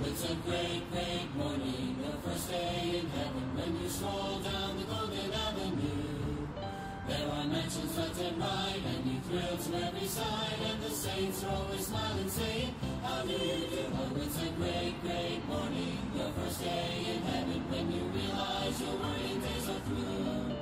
it's a great, great morning, the first day in heaven, when you stroll down the golden avenue. There are mansions left and right, and you thrill to every side, and the saints are always smiling, saying, how do you do? Oh, it's a great, great morning, your first day in heaven, when you realize your worrying days are through.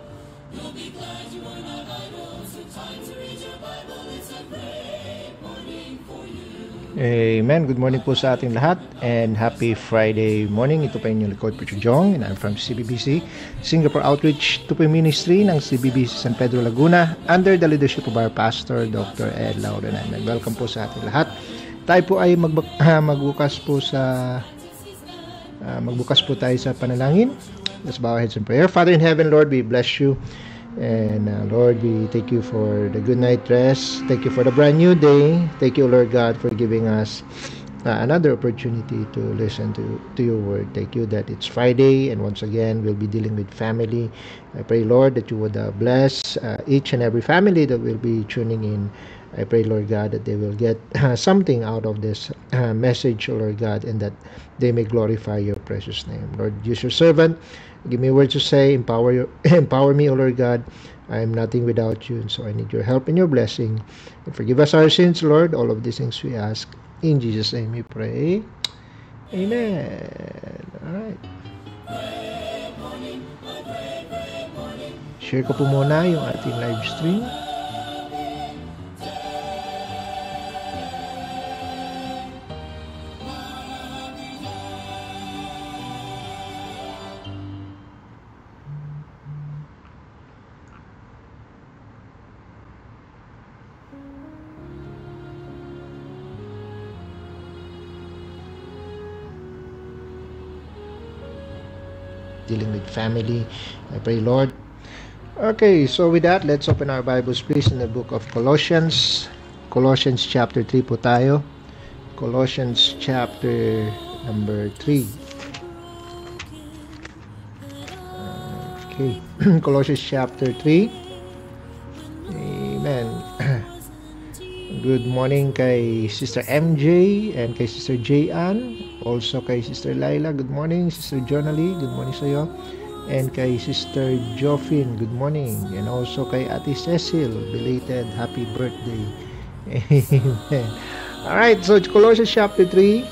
You'll be glad you are not idle, so time to read your Bible, it's a great morning for you. Amen. Good morning po sa ating lahat and happy Friday morning. Ito pa inyong likod, Preacher Jong, and I'm from CBBC, Singapore Outreach Tupi Ministry ng CBBC San Pedro Laguna under the leadership of our pastor, Dr. Ed Laurenan. And welcome po sa ating lahat. Tayo po ay magbukas po tayo sa panalangin. Let's bow our heads in prayer. Father in heaven, Lord, we bless you. And Lord, we thank you for the good night rest. Thank you for the brand new day. Thank you, Lord God, for giving us another opportunity to listen to your word. Thank you that it's Friday, and once again, we'll be dealing with family. I pray, Lord, that you would bless each and every family that will be tuning in. I pray, Lord God, that they will get something out of this message, Lord God, and that they may glorify your precious name. Lord, use your servant. Give me words to say. Empower me, O Lord God. I am nothing without you, and so I need your help and your blessing. And forgive us our sins, Lord. All of these things we ask. In Jesus' name we pray. Amen. All right. Share ko po muna yung ating live stream. Dealing with family. I pray, Lord. Okay, so with that, let's open our Bibles, please, in the book of Colossians. Colossians chapter 3 po tayo. Colossians chapter number 3. Okay, Colossians chapter 3. Amen. Good morning kay Sister MJ and kay Sister J.Ann. Also kay Sister Laila, good morning. Sister Jonalie, good morning sa iyo. And kay Sister Joffin, good morning. And also kay Ate Cecil, belated happy birthday. Amen. Alright, so Colossians chapter 3.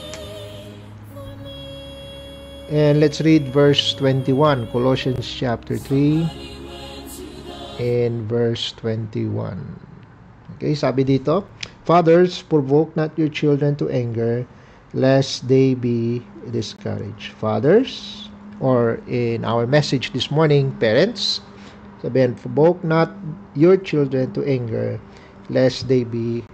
And let's read verse 21. Colossians chapter 3 and verse 21. Okay, sabi dito, fathers, provoke not your children to anger, lest they be discouraged. Fathers, or in our message this morning, parents, sabihin, provoke not your children to anger, lest they be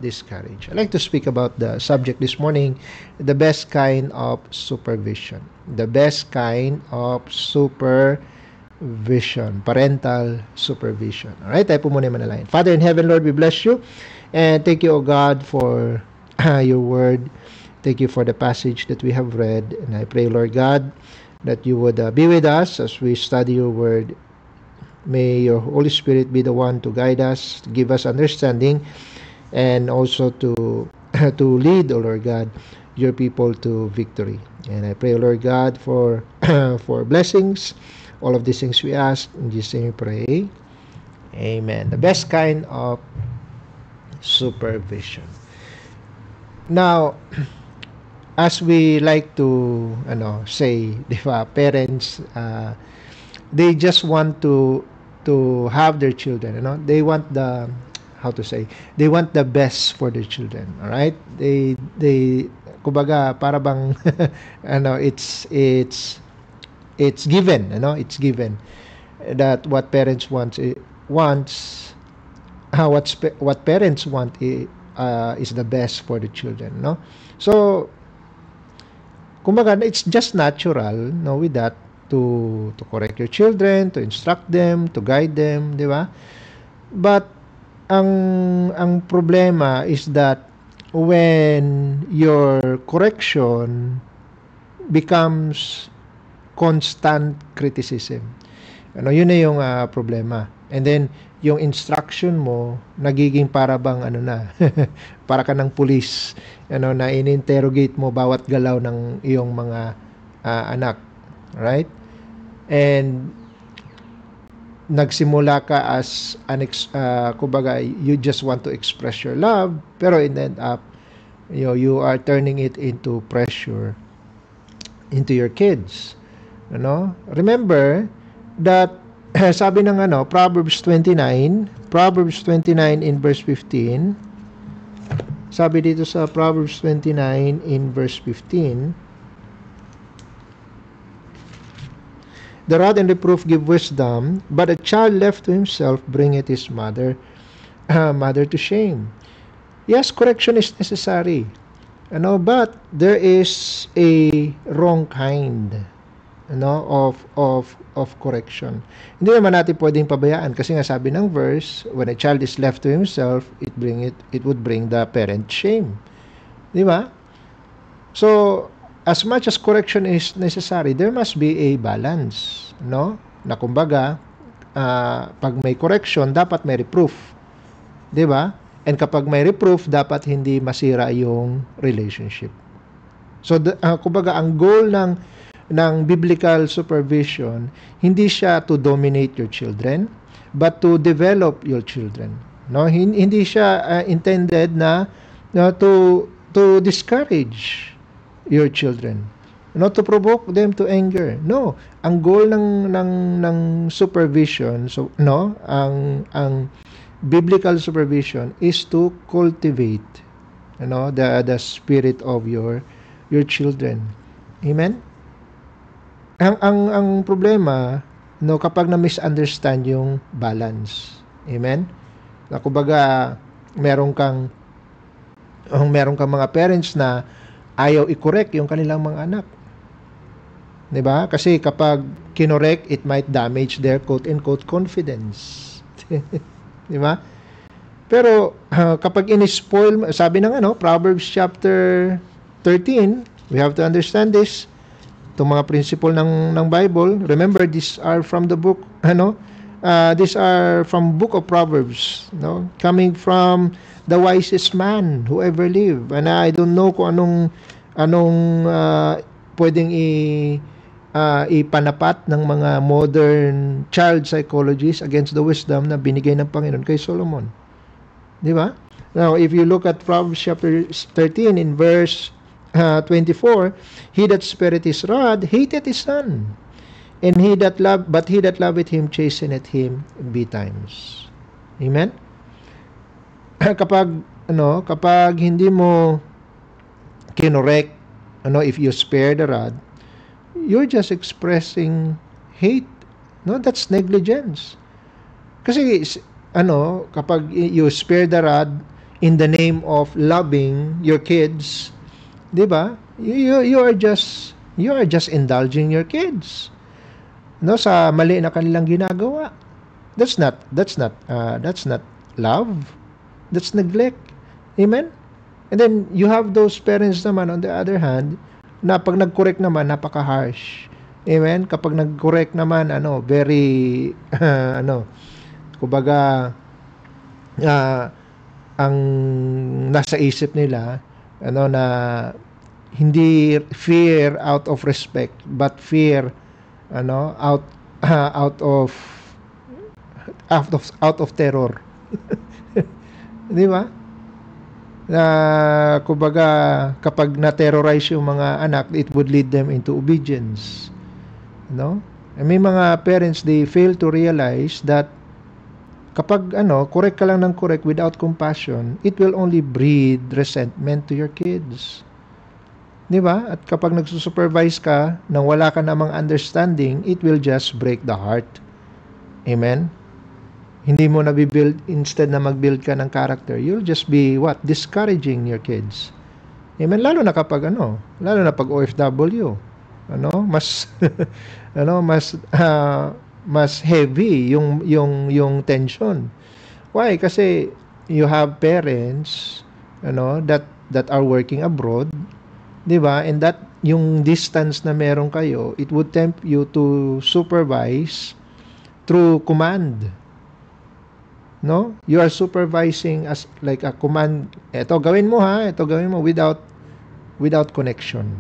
discouraged. I'd like to speak about the subject this morning, the best kind of supervision. The best kind of supervision, parental supervision. Alright, tayo po muna manalangin. Father in heaven, Lord, we bless you, and thank you, O God, for your word. Thank you for the passage that we have read, and I pray, Lord God, that you would be with us as we study your word. May your Holy Spirit be the one to guide us, to give us understanding, and also to lead, O Lord God, your people to victory. And I pray, Lord God, for for blessings. All of these things we ask, in Jesus' name we pray. Amen. The best kind of supervision. Now, as we like to say, di ba, parents, they just want to have their children, they want the, how to say, they want the best for their children. All right, they kumbaga para bang it's given, it's given that what parents what parents want is the best for the children, so kumbaga, it's just natural, with that, to correct your children, to instruct them, to guide them, di ba? But ang problema is that when your correction becomes constant criticism, yun na yung problema. And then yung instruction mo nagiging para bang ano na para ka ng pulis, ano, na in-interrogate mo bawat galaw ng iyong mga anak, right? And nagsimula ka as kumbaga you just want to express your love, pero it end up you are turning it into pressure into your kids. Ano? Remember that sabi ng Proverbs 29 in verse 15. Sabi dito sa Proverbs 29 in verse 15, the rod and reproof give wisdom, but a child left to himself bringeth his mother to shame. Yes, correction is necessary. But there is a wrong kind of correction. Hindi naman natin pwedeng pabayaan kasi nga sabi ng verse, when a child is left to himself, it would bring the parent shame. Di ba? So, as much as correction is necessary, there must be a balance, no? Na kumbaga, pag may correction, dapat may reproof. Di ba? And kapag may reproof, dapat hindi masira yung relationship. So, kumbaga, ang goal ng biblical supervision, hindi siya to dominate your children, but to develop your children. No, hindi siya intended na to discourage your children, to provoke them to anger. No, ang goal ng supervision, ang biblical supervision is to cultivate the spirit of your children. Amen. Ang problema, kapag na-misunderstand yung balance. Amen? Na kumbaga, meron kang mga parents na ayaw i-correct yung kanilang mga anak. 'Di ba? Kasi kapag kinorek, it might damage their quote-unquote confidence. 'Di ba? Pero kapag in-spoil, sabi ng Proverbs chapter 13, we have to understand this. Itong mga principle ng Bible, remember, these are from the book, these are from book of Proverbs, coming from the wisest man who ever lived. And I don't know kung anong pwedeng ipanapat ng mga modern child psychologists against the wisdom na binigay ng Panginoon kay Solomon. Di ba? Now, if you look at Proverbs chapter 13 in verse 24, he that spareth his rod hateth his son, and he that loveth him chasteneth him betimes. Amen. Kapag hindi mo kinorek, if you spare the rod, you're just expressing hate. No, that's negligence. Kasi kapag you spare the rod in the name of loving your kids, 'di ba? You are just indulging your kids. Sa mali na kanilang ginagawa. That's not love. That's neglect. Amen. And then you have those parents naman on the other hand na pag nag-correct naman napaka-harsh. Amen. Kapag nag-correct naman very kumbaga ang nasa isip nila na hindi fear out of respect, but fear out of terror. Di ba? Na kumbaga kapag na-terrorize yung mga anak, it would lead them into obedience. May mga parents, they fail to realize that kapag correct ka lang ng correct without compassion, it will only breed resentment to your kids. 'Di ba? At kapag nagsusupervise ka nang wala ka namang understanding, it will just break the heart. Amen. Hindi mo na-build, instead na mag-build ka ng character, you'll just be discouraging your kids. Amen. Lalo na kapag lalo na pag OFW, mas mas heavy yung tension. Why? Kasi you have parents that are working abroad, 'di ba? And that yung distance na meron kayo, it would tempt you to supervise through command. No? You are supervising as like a command. Ito gawin mo ha, ito gawin mo without connection.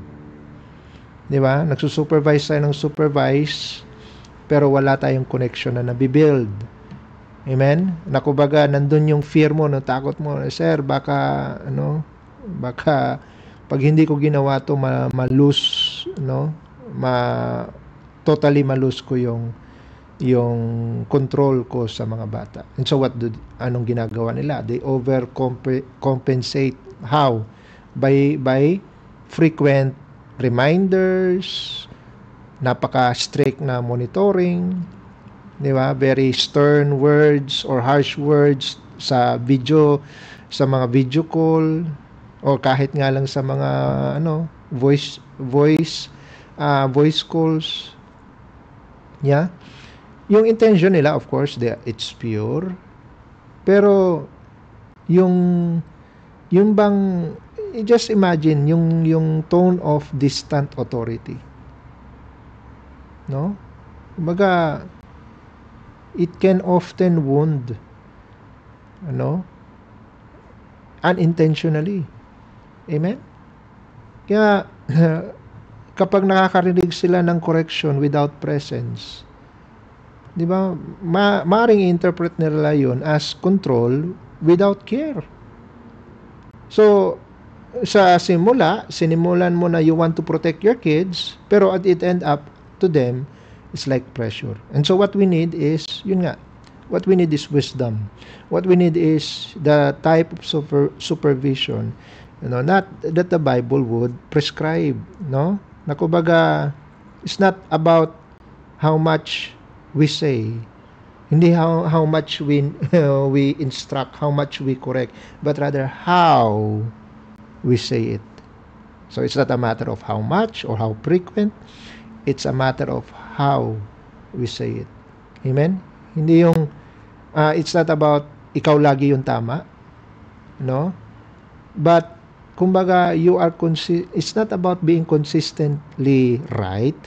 'Di ba? Nagsusupervise tayo ng supervise pero wala tayong connection na nabibuild. Amen? Na kumbaga nandun yung fear mo, no, takot mo, sir, baka pag hindi ko ginawa to ma-lose, no? Totally ma-lose ko yung control ko sa mga bata. And so anong ginagawa nila? They overcompensate. How? By frequent reminders, napaka-strict na monitoring, di ba? Very stern words or harsh words sa mga video call, o kahit nga lang sa mga voice calls. Yeah. Yung intention nila, of course, it's pure. Pero yung bang, just imagine yung tone of distant authority. No? Kumbaga, it can often wound, unintentionally. Amen? Kaya, kapag nakakarinig sila ng correction without presence, di ba, maaring interpret nila yun as control without care. So, sinimulan mo na you want to protect your kids, pero at it end up to them, it's like pressure. And so what we need is, what we need is wisdom. What we need is the type of supervision, not that the Bible would prescribe, no? Na kumbaga, it's not about how much we say, hindi how much we instruct, how much we correct, but rather how we say it. So it's not a matter of how much or how frequent, it's a matter of how we say it. Amen? Hindi yung it's not about ikaw lagi yung tama, no? But kumbaga, it's not about being consistently right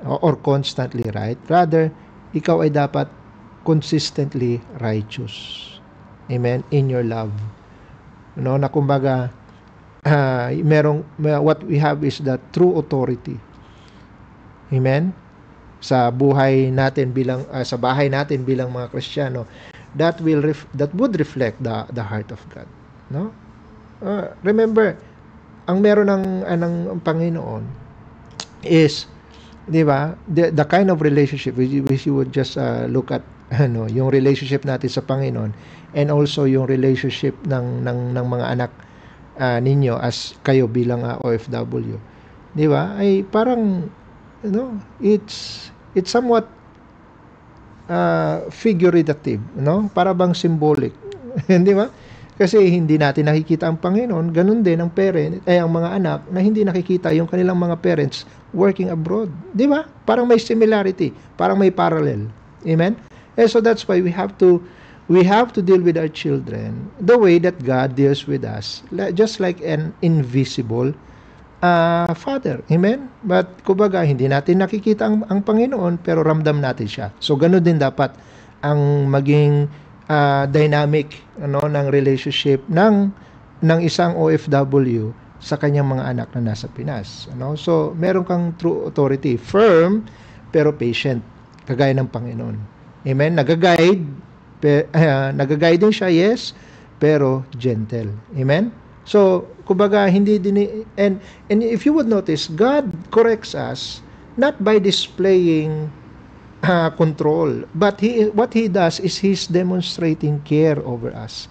or constantly right. Rather, ikaw ay dapat consistently righteous. Amen? In your love. No, na kumbaga, what we have is the true authority. Amen? Sa buhay natin sa bahay natin bilang mga Kristiyano, that would reflect the heart of God. No? Remember, ang meron ng Panginoon is, di ba, the kind of relationship which you would just look at, yung relationship natin sa Panginoon, and also yung relationship ng mga anak ninyo as kayo bilang OFW, di ba, ay parang, it's somewhat figurative, para bang symbolic. Di ba? Kasi hindi natin nakikita ang Panginoon, ganun din ang ang mga anak na hindi nakikita yung kanilang mga parents working abroad. Di ba? Parang may similarity, parang may parallel. Amen? And so that's why we have to deal with our children the way that God deals with us, just like an invisible Father. Amen? But kumbaga, hindi natin nakikita ang Panginoon, pero ramdam natin siya. So ganun din dapat ang maging dynamic ng relationship ng isang OFW sa kanyang mga anak na nasa Pinas. So meron kang true authority, firm pero patient, kagaya ng Panginoon. Amen? Nag-guide din siya, yes, pero gentle. Amen? So kumbaga, hindi din, and if you would notice, God corrects us not by displaying control, but what He does is He's demonstrating care over us.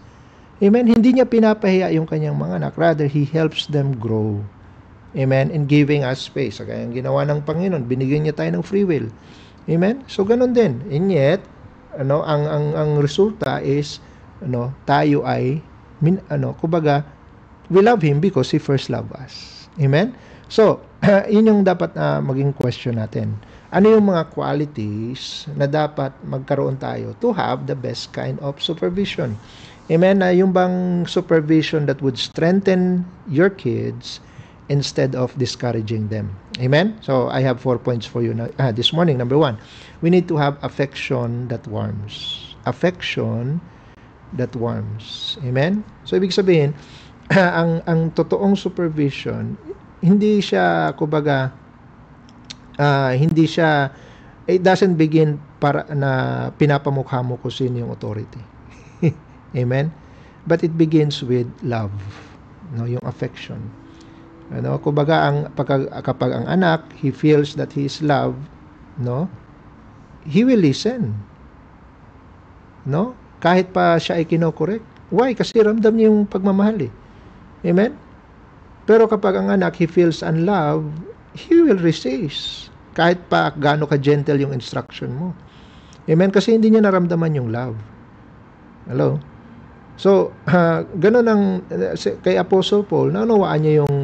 Amen? Hindi niya pinapahiya yung kanyang mga anak, rather He helps them grow. Amen? In giving us space. Kaya ang ginawa ng Panginoon, binigyan niya tayo ng free will. Amen? So ganun din. And yet, ang resulta is tayo ay kumbaga, we love Him because He first loved us. Amen? So, yun yung dapat maging question natin. Ano yung mga qualities na dapat magkaroon tayo to have the best kind of supervision? Amen? Yung bang supervision that would strengthen your kids instead of discouraging them. Amen? So, I have 4 points for you this morning. Number 1, we need to have affection that warms. Affection that warms. Amen? So, ibig sabihin, ang totoong supervision, hindi siya, kumbaga, hindi siya, it doesn't begin para na pinapamukha mo kung sino yung authority. Amen? But it begins with love, no, yung affection. Ano, kumbaga kapag ang anak, he feels that he is loved, no, he will listen. No? Kahit pa siya ay kino-correct. Why? Kasi ramdam niya yung pagmamahal eh. Amen? Pero kapag ang anak, he feels unloved, he will resist. Kahit pa gaano ka-gentle yung instruction mo. Amen? Kasi hindi niya naramdaman yung love. Hello? So, ganun ang kay Apostle Paul, naunawaan niya yung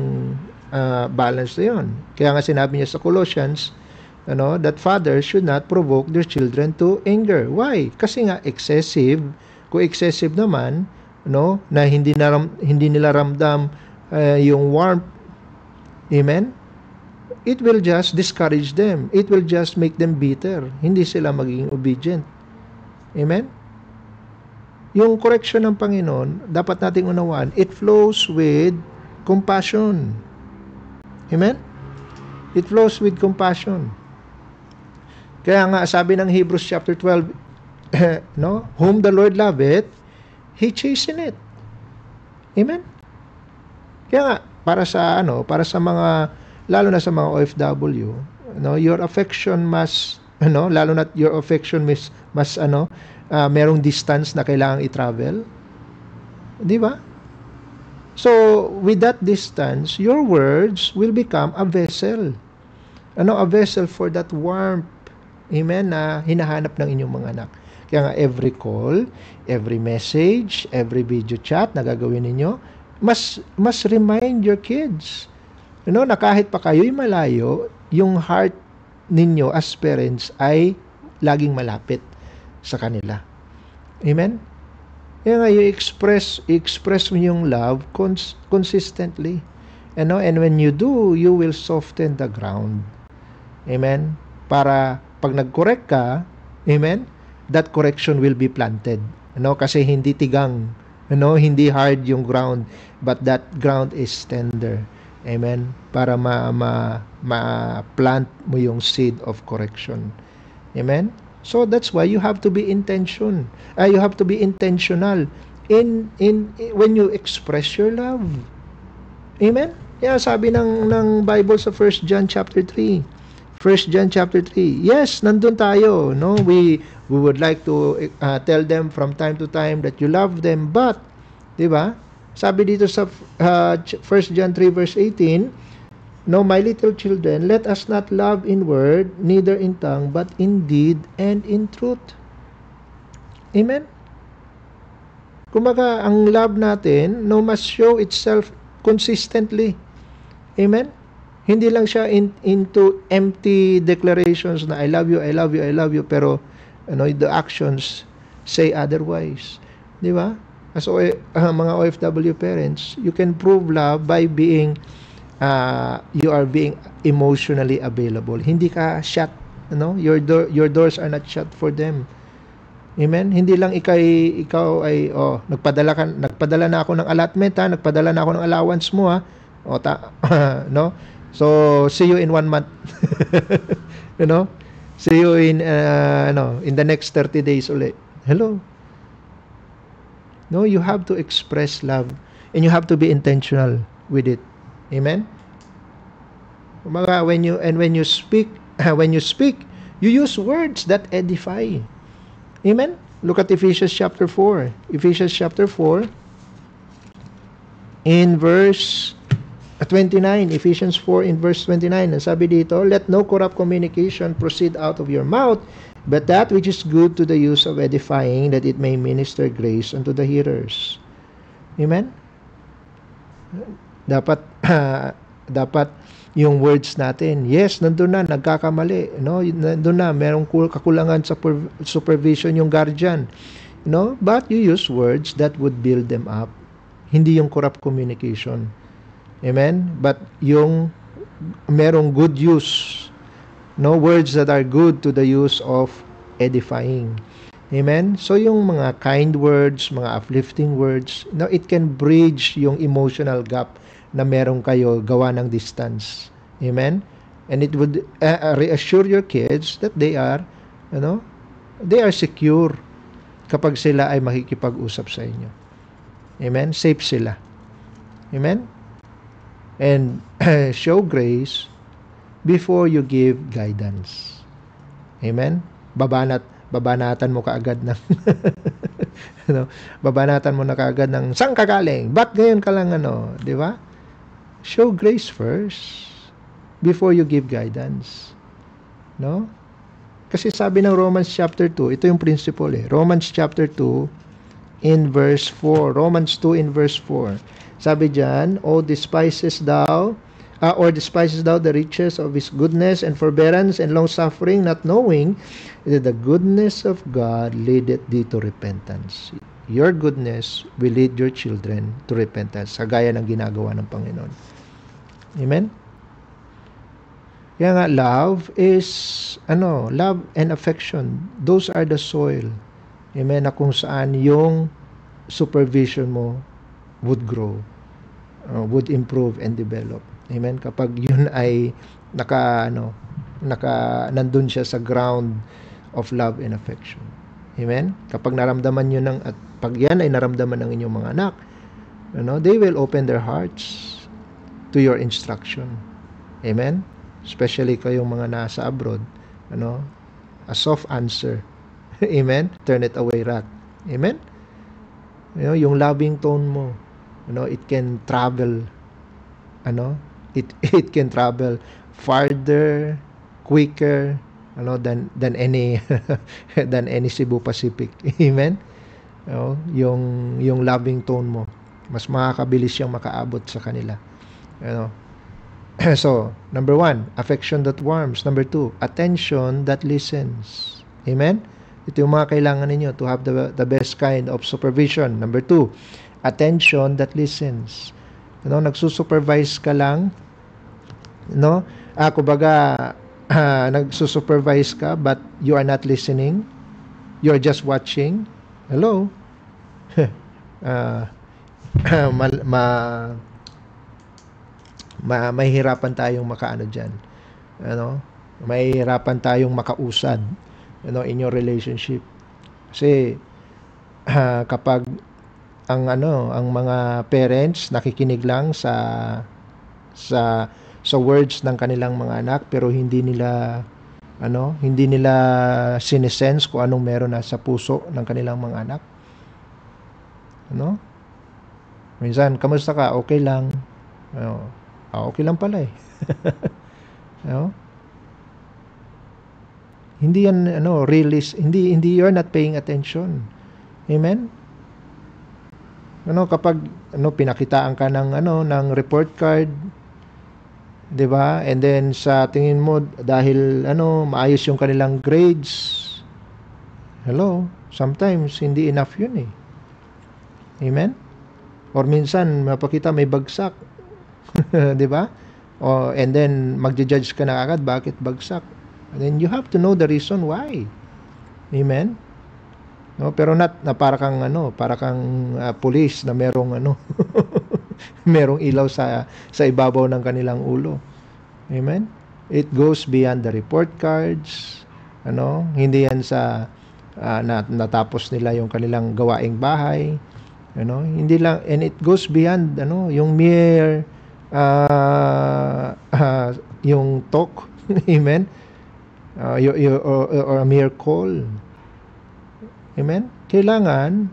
balance na yun. Kaya nga sinabi niya sa Colossians, that fathers should not provoke their children to anger. Why? Kasi nga excessive. Kung excessive naman, na hindi nila ramdam yung warmth, amen? It will just discourage them. It will just make them bitter. Hindi sila magiging obedient. Amen? Yung correction ng Panginoon, dapat nating unawaan, it flows with compassion. Amen? It flows with compassion. Kaya nga, sabi ng Hebrews chapter 12, whom the Lord loveth, He chasteneth. Amen? Kaya nga, para sa mga, lalo na sa mga OFW, your affection must, lalo na your affection must merong distance na kailangang i-travel. Di ba? So, with that distance, your words will become a vessel. A vessel for that warmth, amen, na hinahanap ng inyong mga anak. Kaya nga, every call, every message, every video chat na gagawin ninyo, must remind your kids, na kahit pa kayo'y malayo, yung heart ninyo as parents ay laging malapit sa kanila. Amen? Kaya nga, express mo yung love consistently. And when you do, you will soften the ground. Amen? Para pag nag-correct ka, amen, that correction will be planted. Kasi hindi tigang, hindi hard yung ground, but that ground is tender. Amen? Para ma-plant mo yung seed of correction. Amen? So that's why you have to be intentional when you express your love. Amen? Yeah, sabi ng Bible sa 1 John chapter 3. 1 John chapter 3. Yes, nandun tayo, we would like to tell them from time to time that you love them, but, di ba? Sabi dito sa 1 John 3 verse 18, my little children, let us not love in word, neither in tongue, but in deed and in truth. Amen? Kumbaga, ang love natin, must show itself consistently. Amen? Hindi lang siya into empty declarations na I love you, I love you, I love you, pero the actions say otherwise. Di ba? As mga OFW parents, you can prove love by being you are being emotionally available. Hindi ka shut, your doors are not shut for them. Amen? Hindi lang ikaw ay nagpadala na ako ng allotment, nagpadala na ako ng allowance mo, So, see you in 1 month. See you in the next 30 days ulit. Hello. No, you have to express love and you have to be intentional with it. Amen. When you speak, you use words that edify. Amen. Look at Ephesians chapter 4. Ephesians chapter 4 in verse 29, Ephesians 4 in verse 29, ang sabi dito, let no corrupt communication proceed out of your mouth, but that which is good to the use of edifying, that it may minister grace unto the hearers. Amen? Dapat yung words natin, yes, nandun na, nagkakamali, nandun na, merong kakulangan sa supervision yung guardian, but you use words that would build them up, hindi yung corrupt communication. Amen? But yung merong good use, words that are good to the use of edifying. Amen? So yung mga kind words, mga uplifting words, it can bridge yung emotional gap na meron kayo gawa ng distance. Amen? And it would reassure your kids that they are, they are secure kapag sila ay makikipag-usap sa inyo. Amen? Safe sila. Amen? And show grace before you give guidance. Amen? Babanatan mo kaagad ng babanatan mo na kaagad ng saan ka galing? Ba't ngayon ka lang di ba? Show grace first before you give guidance. No? Kasi sabi ng Romans chapter 2, ito yung principle Romans chapter 2 in verse 4. Romans 2 in verse 4. Sabi diyan, despises thou the riches of his goodness and forbearance and long-suffering, not knowing that the goodness of God leadeth thee to repentance. Your goodness will lead your children to repentance, kagaya ng ginagawa ng Panginoon. Amen? Kaya nga, love and affection, those are the soil. Amen? Na kung saan yung supervision mo would grow, would improve and develop. Amen? Kapag yun ay nandun siya sa ground of love and affection. Amen? Kapag naramdaman nyo at pag yan ay naramdaman ng inyong mga anak, they will open their hearts to your instruction. Amen? Especially kayong mga nasa abroad, a soft answer. Amen? Turn it away rat. Amen? Yung loving tone mo, it can travel, it can travel farther, quicker, than any than any Cebu Pacific. Amen? Yung loving tone mo, mas makakabilis siyang makaabot sa kanila. So, number 1, affection that warms. Number 2, attention that listens. Amen? Ito yung mga kailangan ninyo to have the best kind of supervision. Number 2, attention that listens. Nagsusupervise ka lang, kumbaga, nagsusupervise ka but you are not listening. You're just watching. Hello? Mahihirapan tayong makaano dyan. Mahihirapan tayong makausad in your relationship. Kasi kapag ang mga parents nakikinig lang sa words ng kanilang mga anak pero hindi nila sinesense kung anong meron na sa puso ng kanilang mga anak. Minsan, kamusta ka? Okay lang. Okay lang pala eh. Hindi yan realist, hindi you're not paying attention. Amen? Kapag pinakitaan ka ng report card, 'di ba? And then sa tingin mo dahil maayos yung kanilang grades. Hello, sometimes hindi enough 'yun eh. Amen? Or minsan mapakita may bagsak. 'Di ba? And then magja-judge ka na agad bakit bagsak. And then you have to know the reason why. Amen? Pero not na para kang police na merong merong ilaw sa ibabaw ng kanilang ulo. Amen? It goes beyond the report cards. Hindi yan sa natapos nila yung kanilang gawaing bahay. Hindi lang, and it goes beyond yung mere yung talk. Amen? Or a mere call. Amen? Kailangan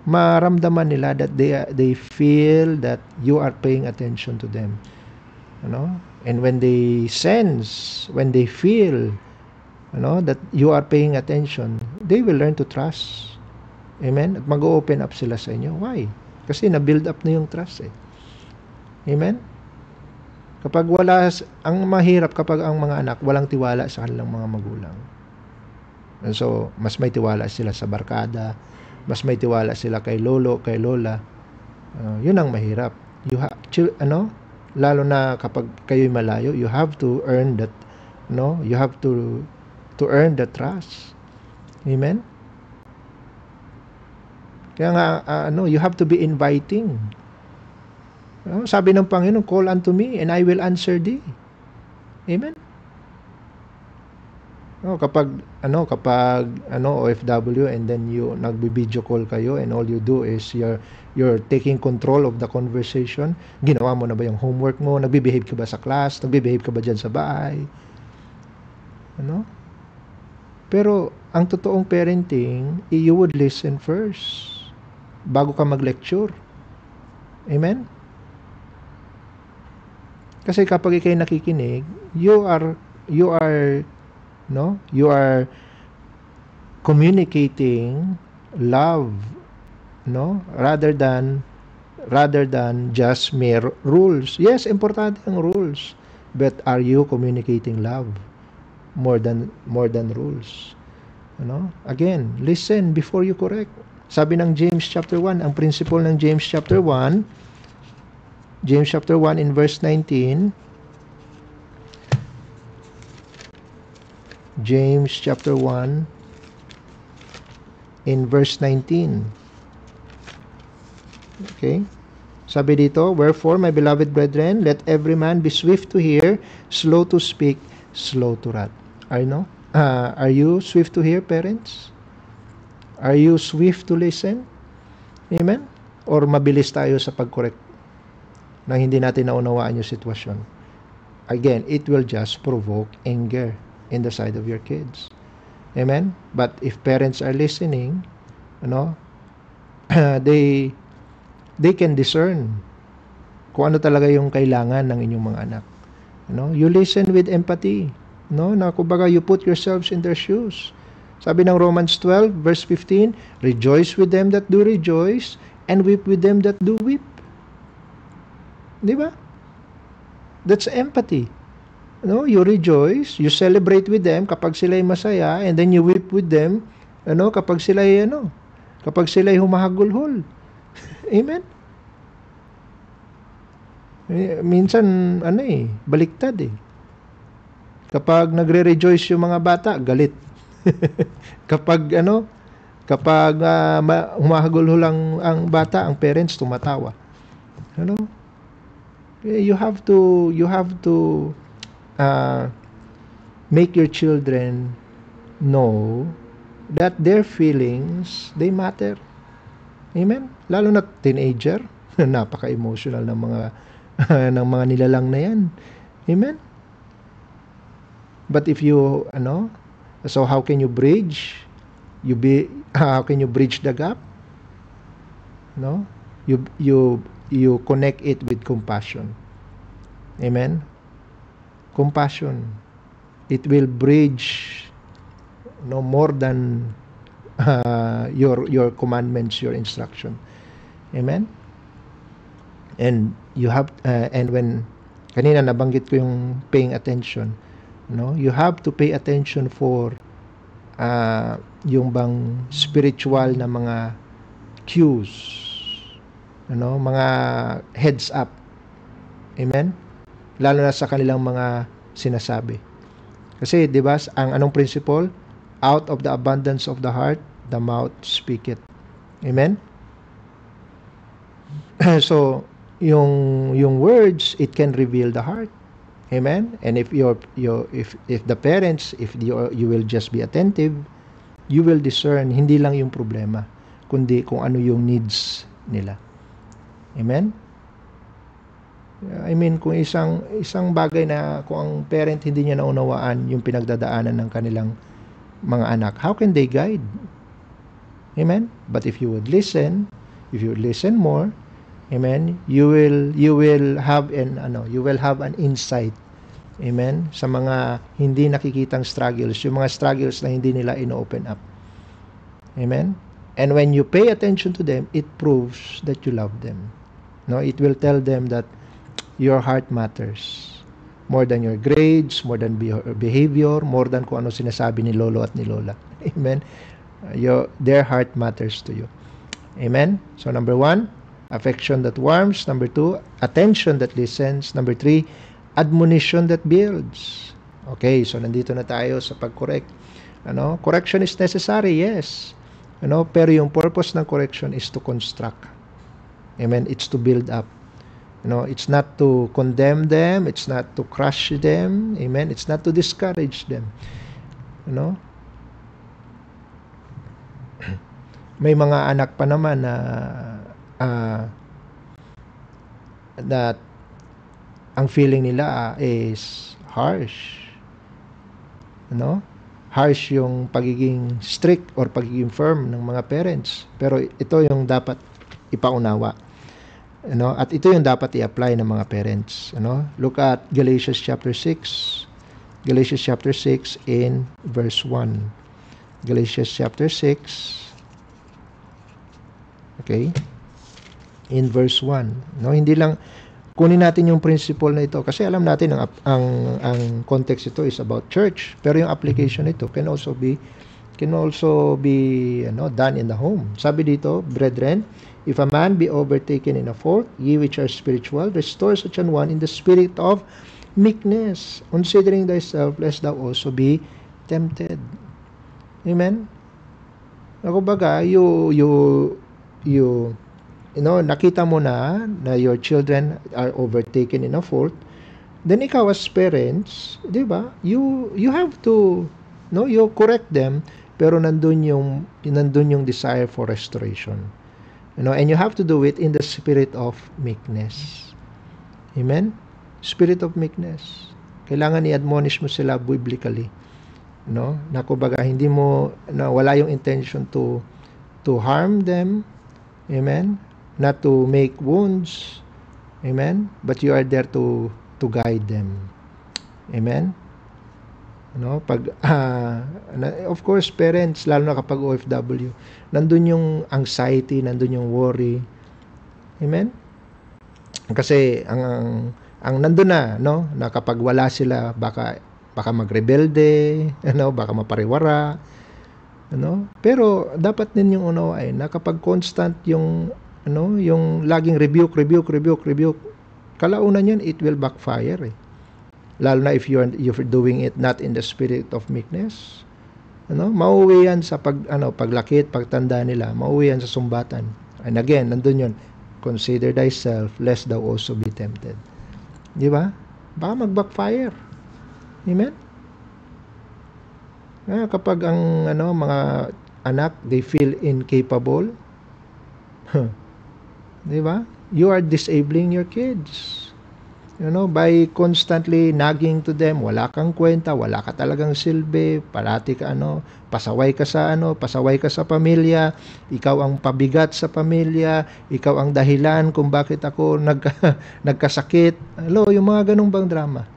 maramdaman nila that they feel that you are paying attention to them. And when they sense, when they feel that you are paying attention, they will learn to trust. Amen? At mag-open up sila sa inyo. Why? Kasi na-build up na yung trust eh. Amen? Kapag ang mahirap kapag ang mga anak walang tiwala sa kanilang mga magulang. And so, mas may tiwala sila sa barkada, mas may tiwala sila kay lolo, kay lola. Yun ang mahirap. Lalo na kapag kayo'y malayo, you have to earn that, you have to earn the trust. Amen? Kaya nga, you have to be inviting. Sabi ng Panginoon, call unto me and I will answer thee. Amen? Kapag OFW and then you nagbi-video call kayo and all you do is you're taking control of the conversation. Ginawa mo na ba yung homework mo? Nagbe-behave ka ba sa class? Nagbe-behave ka ba dyan sa bahay? Pero ang totoong parenting, you would listen first bago ka mag-lecture. Amen? Kasi kapag ikay nakikinig, you are communicating love, rather than just mere rules. Yes, importante ang rules, but are you communicating love more than rules? Again, listen before you correct. Sabi ng James chapter 1, ang principle ng James chapter 1 in verse 19. James chapter 1 in verse 19. Okay? Sabi dito, wherefore, my beloved brethren, let every man be swift to hear, slow to speak, slow to wrath. Are you swift to hear, parents? Are you swift to listen? Amen? Or mabilis tayo sa pag-correct nang hindi natin naunawaan yung sitwasyon? Again, it will just provoke anger in the side of your kids. Amen? But if parents are listening, they can discern kung ano talaga yung kailangan ng inyong mga anak. You listen with empathy. Na kumbaga you put yourselves in their shoes. Sabi ng Romans 12 verse 15, rejoice with them that do rejoice and weep with them that do weep. Di ba? That's empathy. You rejoice, you celebrate with them kapag sila'y masaya, and then you weep with them, kapag sila'y humahagulhol. Amen? Minsan, baliktad eh. Kapag nagre-rejoice yung mga bata, galit. kapag humahagulhol ang bata, ang parents tumatawa. You have to make your children know that their feelings, they matter. Amen? Lalo na teenager, napaka-emotional ng mga ng mga nilalang na yan. Amen? But if you, so how can you bridge? How can you bridge the gap? You connect it with compassion. Amen? Compassion. It will bridge more than your commandments, your instruction. Amen? And you have and when kanina nabanggit ko yung paying attention, you have to pay attention for yung bang spiritual na mga cues, mga heads up. Amen? Lalo na sa kanilang mga sinasabi. Kasi, di ba, ang anong principle? Out of the abundance of the heart, the mouth speaketh. Amen? So, yung words, it can reveal the heart. Amen? And if if the parents, if you will just be attentive, you will discern hindi lang yung problema, kundi kung ano yung needs nila. Amen? I mean, kung isang bagay na kung ang parent hindi niya naunawaan yung pinagdadaanan ng kanilang mga anak, how can they guide? Amen? But if you would listen more, amen, you will have an insight, amen, sa mga hindi nakikitang struggles, yung mga struggles na hindi nila ino-open up. Amen? And when you pay attention to them, it proves that you love them. It will tell them that your heart matters more than your grades, more than behavior, more than kung ano sinasabi ni lolo at ni lola. Amen? Their heart matters to you. Amen? So number 1, affection that warms. Number 2, attention that listens. Number 3, admonition that builds. Okay, so nandito na tayo sa pag-correct. Correction is necessary, yes. Pero yung purpose ng correction is to construct. Amen. It's to build up. It's not to condemn them, it's not to crush them. Amen. It's not to discourage them. May mga anak pa naman na that ang feeling nila is harsh. Harsh yung pagiging strict or pagiging firm ng mga parents. Pero ito yung dapat ipaunawa. At ito yung dapat i-apply ng mga parents. Look at Galatians chapter 6. Galatians chapter 6 in verse 1. Galatians chapter 6. Okay? In verse 1. Hindi lang kunin natin yung principle na ito kasi alam natin ang context ito is about church, pero yung application nito can also be done in the home. Sabi dito, brethren, if a man be overtaken in a fault, ye which are spiritual, restore such an one in the spirit of meekness, considering thyself, lest thou also be tempted. Amen? Kumbaga, nakita mo na your children are overtaken in a fault, then ikaw as parents, di ba, you have to, you correct them, pero nandun yung desire for restoration. And you have to do it in the spirit of meekness. Amen? Spirit of meekness. Kailangan i-admonish mo sila biblically. Na kumbaga, hindi mo, wala yung intention to harm them. Amen? Not to make wounds. Amen? But you are there to guide them. Amen? Of course, parents, lalo na kapag OFW, nandun yung anxiety, nandun yung worry. Amen? Kasi ang nandun na kapag wala sila, baka magrebelde, baka mapariwara. Pero dapat din yung unawain na kapag constant yung laging rebuke, kalaunan yan, it will backfire Lalo na if you're doing it not in the spirit of meekness. Mauwi yan sa paglakit, pagtanda nila, mauwi yan sa sumbatan. And again, nandun yun, consider thyself, lest thou also be tempted. Di ba? Baka mag-backfire. Amen? Kapag ang mga anak, they feel incapable, di ba? You are disabling your kids. By constantly nagging to them, wala kang kwenta, wala ka talagang silbi, parati ka pasaway ka sa pamilya, ikaw ang pabigat sa pamilya, ikaw ang dahilan kung bakit ako nagkasakit. Yung mga ganung bang drama.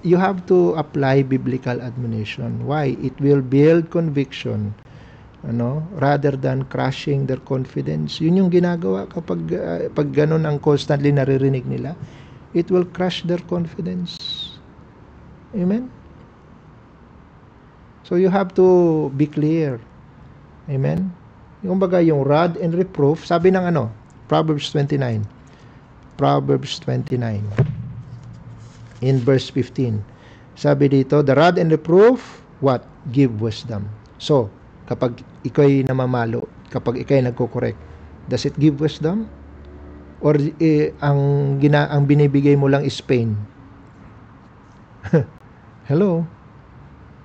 You have to apply biblical admonition. Why? It will build conviction. Rather than crushing their confidence. Yun yung ginagawa kapag pag ganun ang constantly naririnig nila, it will crush their confidence. Amen? So you have to be clear. Amen? Yung baga yung rod and reproof, sabi ng Proverbs 29. Proverbs 29. In verse 15. Sabi dito, the rod and reproof, what? Give wisdom. So, kapag ikaw'y namamalo, kapag ikaw'y nagko-correct, does it give wisdom? Or ang binibigay mo lang is pain? Hello?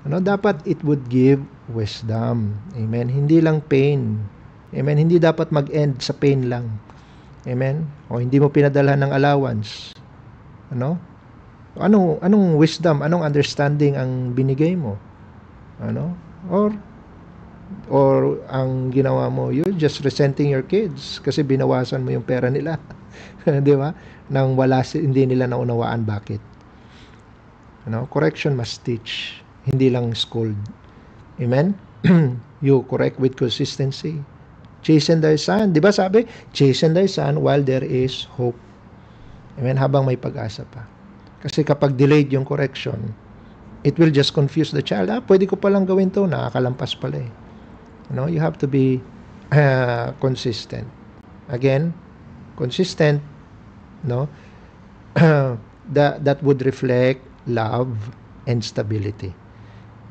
Dapat it would give wisdom. Amen? Hindi lang pain. Amen? Hindi dapat mag-end sa pain lang. Amen? O hindi mo pinadalhan ng allowance. Anong wisdom, anong understanding ang binigay mo? Or ang ginawa mo, you're just resenting your kids kasi binawasan mo yung pera nila. Di ba? Nang hindi nila naunawaan bakit. Correction must teach, hindi lang scold. Amen? You correct with consistency. Chasten thy son. Di ba sabi? Chasten thy son while there is hope. Amen? Habang may pag-asa pa. Kasi kapag delayed yung correction, it will just confuse the child. Pwede ko palang gawin to, nakakalampas pala You have to be consistent. Again, consistent, that would reflect love and stability.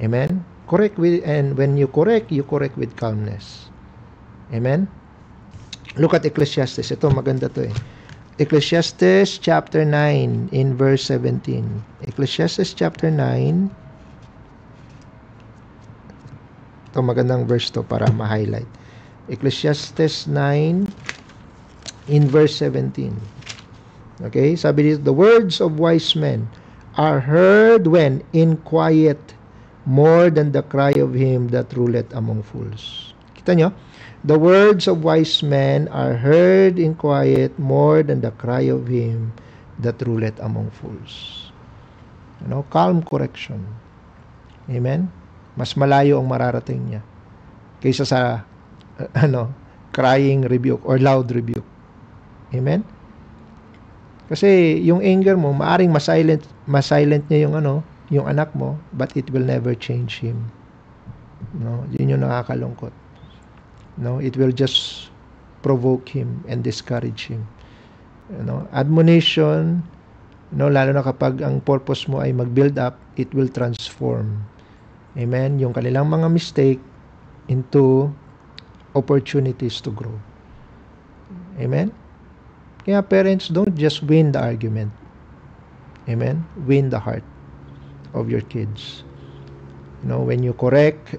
Amen? correct with, and when you correct with calmness. Amen? Look at Ecclesiastes. Ito, maganda to eh. Ecclesiastes chapter 9 in verse 17. Ecclesiastes chapter 9. Ito, magandang verse to para ma-highlight. Ecclesiastes 9 in verse 17. Okay, sabi dito, the words of wise men are heard when in quiet, more than the cry of him that ruleth among fools. Kita nyo? The words of wise men are heard in quiet, more than the cry of him that ruleth among fools. Calm correction. Amen? Mas malayo ang mararating niya kaysa sa crying rebuke or loud rebuke. Amen? Kasi yung anger mo, maaring masilent niya yung anak mo, but it will never change him. Yun yung nakakalungkot. It will just provoke him and discourage him. Admonition, lalo na kapag ang purpose mo ay mag-build up, it will transform. Amen? Yung kanilang mga mistake into opportunities to grow. Amen? Kaya parents, don't just win the argument. Amen? Win the heart of your kids. When you correct,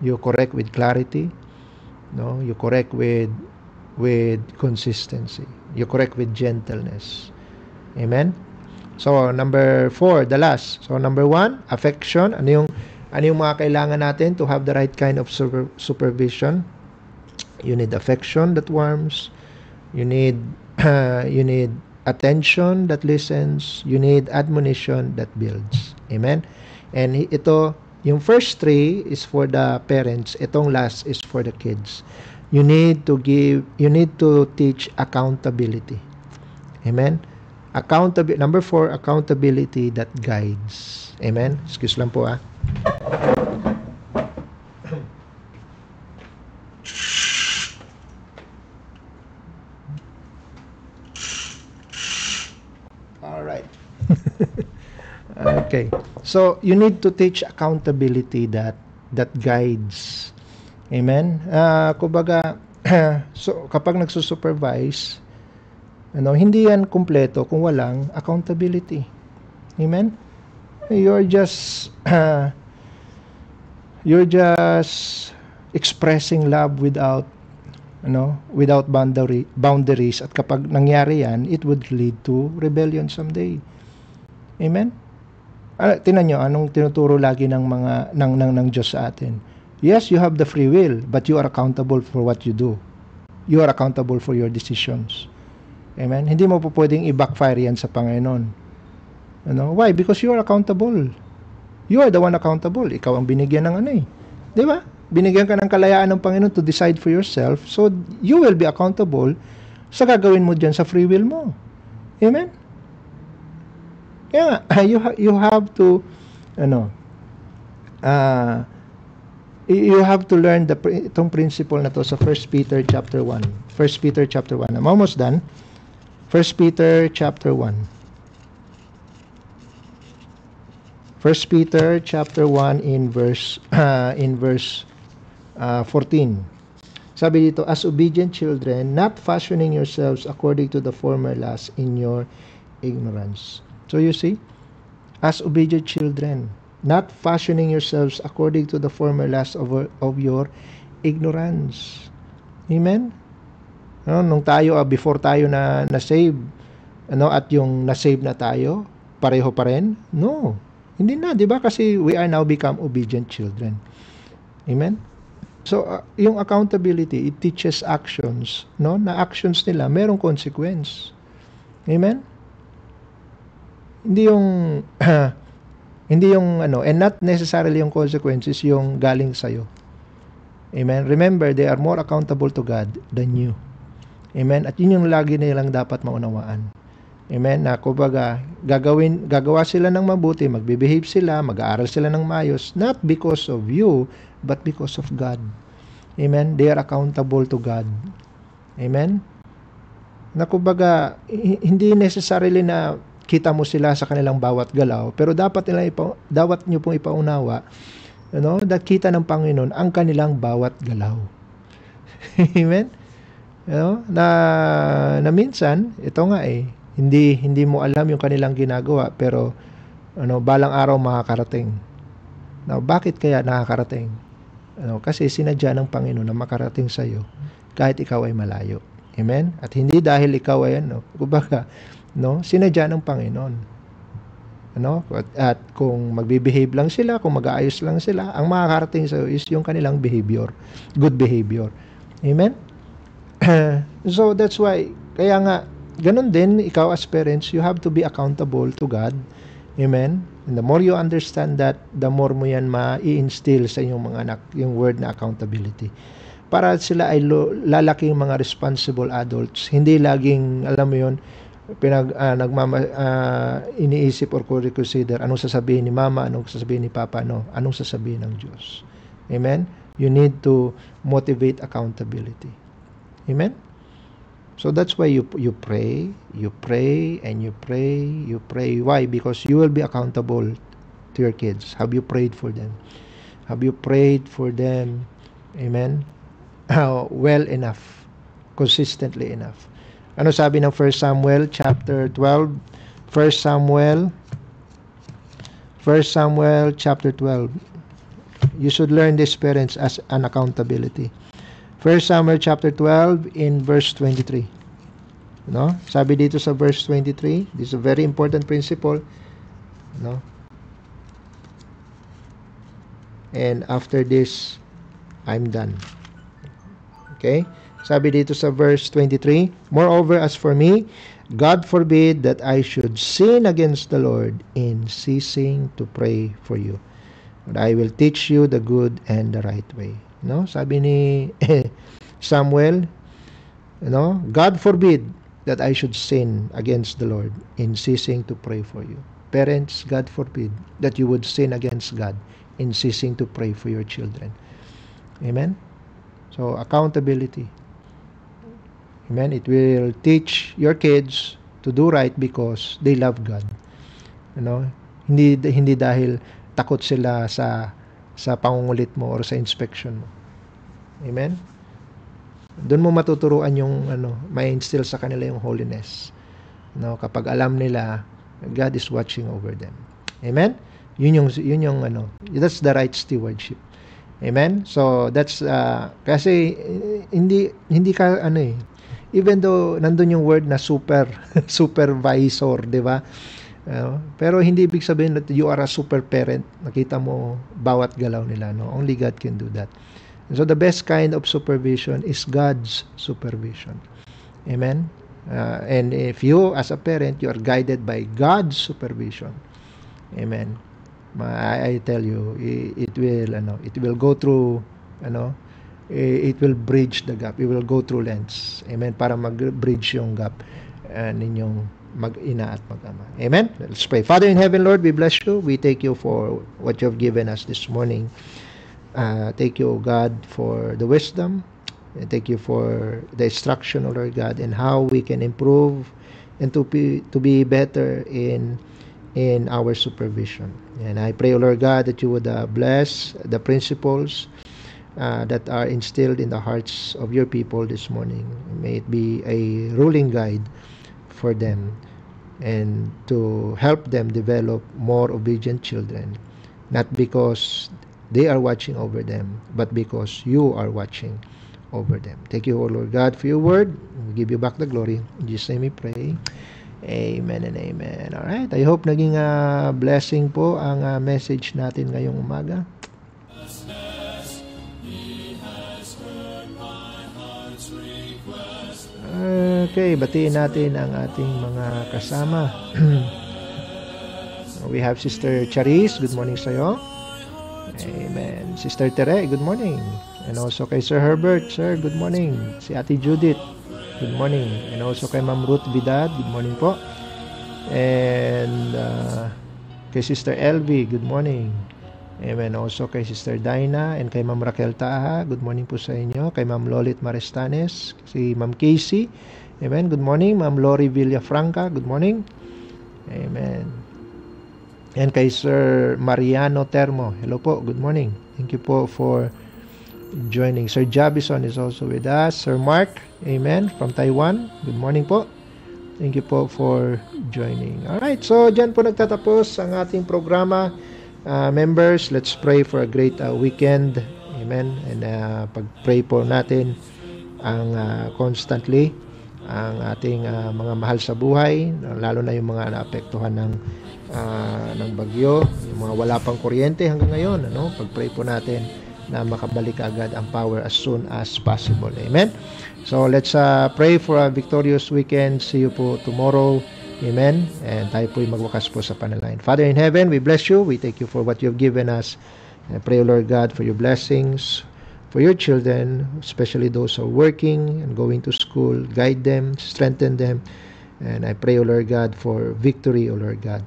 you correct with clarity. You correct with consistency. You correct with gentleness. Amen? So, number 4, the last. So, number 1, affection. Ano yung mga kailangan natin to have the right kind of supervision? You need affection that warms. You need attention that listens. You need admonition that builds. Amen? And ito, yung first 3 is for the parents. Itong last is for the kids. You need to teach accountability. Amen? Number 4, accountability that guides. Amen? Excuse lang po Alright. Okay. So, you need to teach accountability that guides. Amen? Kumbaga, so, kapag nagsusupervise, hindi yan kumpleto kung walang accountability. Amen? You're just expressing love without boundaries, at kapag nangyari yan, it would lead to rebellion someday. Amen? Tingnan nyo, anong tinuturo lagi ng Diyos sa atin? Yes, you have the free will, but you are accountable for what you do. You are accountable for your decisions. Amen? Hindi mo po pwedeng i-backfire yan sa Panginoon. Why? Because you are accountable. You are the one accountable. Ikaw ang binigyan ng Di ba? Binigyan ka ng kalayaan ng Panginoon to decide for yourself, so you will be accountable sa gagawin mo dyan sa free will mo. Amen? Kaya you have to you have to learn itong principle na to sa 1 Peter chapter 1. 1 Peter chapter 1. I'm almost done. 1 Peter chapter 1. 1 Peter chapter 1 in verse 14. Sabi dito, as obedient children, not fashioning yourselves according to the former lusts in your ignorance. So you see, as obedient children, not fashioning yourselves according to the former lusts of your ignorance. Amen? Nung tayo, before tayo na-save, at yung na-save na tayo, pareho pa rin? No. Hindi na, di ba? Kasi we are now become obedient children. Amen? So, yung accountability, it teaches actions, na actions nila, merong consequence. Amen? Hindi yung, and not necessarily yung consequences yung galing sa'yo. Amen? Remember, they are more accountable to God than you. Amen? At yun yung lagi nilang dapat maunawaan. Amen? Na kumbaga, gagawa sila ng mabuti, magbe-behave sila, mag-aaral sila ng maayos, not because of you, but because of God. Amen? They are accountable to God. Amen? Na kumbaga, hindi necessarily na kita mo sila sa kanilang bawat galaw, pero dapat nyo pong ipaunawa nakita ng Panginoon ang kanilang bawat galaw. Amen? Na minsan, ito nga hindi mo alam yung kanilang ginagawa, pero balang araw makakarating. Now, bakit kaya nakakarating? Kasi sinadya ng Panginoon na makarating sa iyo kahit ikaw ay malayo. Amen? At hindi dahil ikaw ay kumbaga, sinadya ng Panginoon. At kung magbe-behave lang sila, kung mag-aayos lang sila, ang makakarating sa iyo is yung kanilang behavior, good behavior. Amen? So that's why, kaya nga, ganun din, ikaw as parents, you have to be accountable to God. Amen? And the more you understand that, the more mo yan ma-i-instill sa inyong mga anak, yung word na accountability. Para sila ay lalaking mga responsible adults. Hindi laging, alam mo yun, iniisip or consider anong sasabihin ni mama, anong sasabihin ni papa, anong sasabihin ng Diyos. Amen? You need to motivate accountability. Amen? So that's why you pray, and you pray. Why? Because you will be accountable to your kids. Have you prayed for them? Have you prayed for them? Amen? Well enough. Consistently enough. Ano sabi ng 1 Samuel chapter 12? 1 Samuel chapter 12. You should learn this, parents, as an accountability. 1 Samuel chapter 12 in verse 23. Sabi dito sa verse 23, this is a very important principle. And after this, I'm done. Okay? Sabi dito sa verse 23, moreover, as for me, God forbid that I should sin against the Lord in ceasing to pray for you. But I will teach you the good and the right way. Sabi ni Samuel, God forbid that I should sin against the Lord in ceasing to pray for you. Parents, God forbid that you would sin against God in ceasing to pray for your children. Amen? So, accountability. Amen? It will teach your kids to do right because they love God. Hindi dahil takot sila sa pangungulit mo or sa inspection mo. Amen? Doon mo matuturuan yung may instill sa kanila yung holiness. Kapag alam nila God is watching over them. Amen? Yun yung that's the right stewardship. Amen? So that's kasi hindi ka even though nandun yung word na supervisor, 'di ba? Pero hindi ibig sabihin that you are a super parent. Nakita mo bawat galaw nila, Only God can do that. And so the best kind of supervision is God's supervision. Amen? And if you as a parent, you are guided by God's supervision. Amen. I tell you, it will go through, it will bridge the gap. It will go through lens. Amen. Para mag-bridge yung gap ninyong mag-ina at mag-ama. Amen. Let's pray. Father in heaven, Lord, we bless you. We thank you for what you have given us this morning. Thank you, God, for the wisdom. And thank you for the instruction, Lord God, and how we can improve and to be better in our supervision. And I pray, Lord God, that you would bless the principles that are instilled in the hearts of your people this morning. May it be a ruling guide for them and to help them develop more obedient children, not because they are watching over them, but because you are watching over them. Thank you, O Lord God, for your word. We give you back the glory. In Jesus' name we pray. Amen and amen. Alright, I hope naging blessing po ang message natin ngayong umaga. Okay, batiin natin ang ating mga kasama. We have Sister Charis, good morning sa'yo. Amen. Sister Tere, good morning. And also kay Sir Herbert, sir, good morning. Si Ate Judith, good morning. And also kay Ma'am Ruth Vidad, good morning po. And kay Sister Elvie, good morning. Amen. Also kay Sister Dinah and kay Ma'am Raquel Taha, good morning po sa inyo. Kay Ma'am Lolit Maristanes, si Ma'am Casey, amen, good morning. Ma'am Lori Villafranca, good morning. Amen. And kay Sir Mariano Termo, hello po, good morning. Thank you po for joining. Sir Jabison is also with us. Sir Mark, amen, from Taiwan, good morning po. Thank you po for joining. Alright, so dyan po nagtatapos ang ating programa. Members, let's pray for a great weekend. Amen. And pag-pray po natin ang constantly ang ating mga mahal sa buhay, lalo na yung mga naapektuhan ng bagyo, yung mga wala pang kuryente hanggang ngayon, ano? Pag-pray po natin na makabalik agad ang power as soon as possible. Amen. So let's pray for a victorious weekend. See you po tomorrow. Amen. And tayo po'y magwakas po sa panalangin. Father in heaven, we bless you. We thank you for what you've given us. I pray, Lord God, for your blessings for your children, especially those who are working and going to school. Guide them, strengthen them. And I pray, O Lord God, for victory, O Lord God.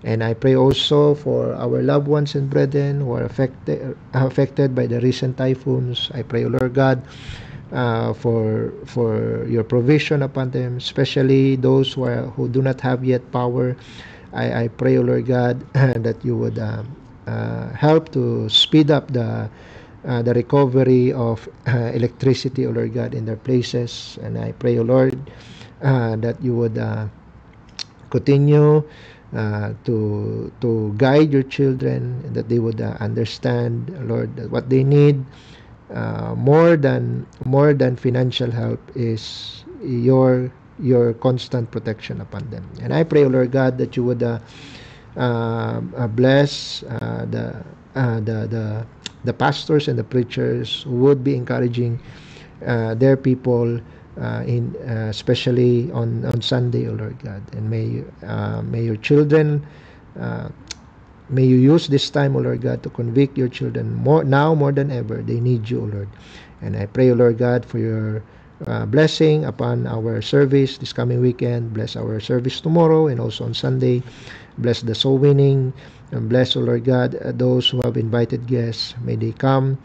And I pray also for our loved ones and brethren who are affected by the recent typhoons. I pray, O Lord God, for your provision upon them, especially those who do not have yet power. I pray, O Lord God, that you would help to speed up the recovery of electricity, O Lord God, in their places. And I pray, O Lord, that you would continue to guide your children, and that they would understand, Lord, that what they need more than financial help is your constant protection upon them. And I pray, O Lord God, that you would bless the pastors and the preachers who would be encouraging their people especially on Sunday, O Lord God. And may your children, may you use this time, O Lord God, to convict your children more than ever. They need you, O Lord. And I pray, O Lord God, for your blessing upon our service this coming weekend. Bless our service tomorrow and also on Sunday. Bless the soul winning. And bless, O Lord God, those who have invited guests. May they come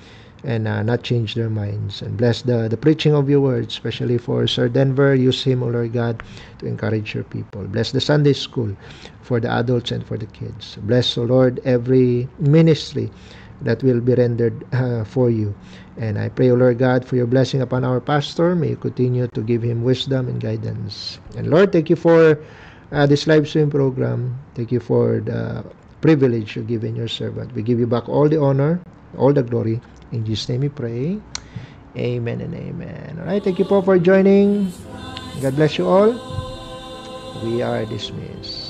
and not change their minds. And bless the preaching of your word, especially for Sir Denver. Use him, O Lord God, to encourage your people. Bless the Sunday school for the adults and for the kids. Bless, O Lord, every ministry that will be rendered for you. And I pray, O Lord God, for your blessing upon our pastor. May you continue to give him wisdom and guidance. And Lord, thank you for this live stream program. Thank you for the privilege you give in your servant. We give you back all the honor, all the glory. In Jesus' name we pray. Amen and amen. Alright, thank you po for joining. God bless you all. We are dismissed.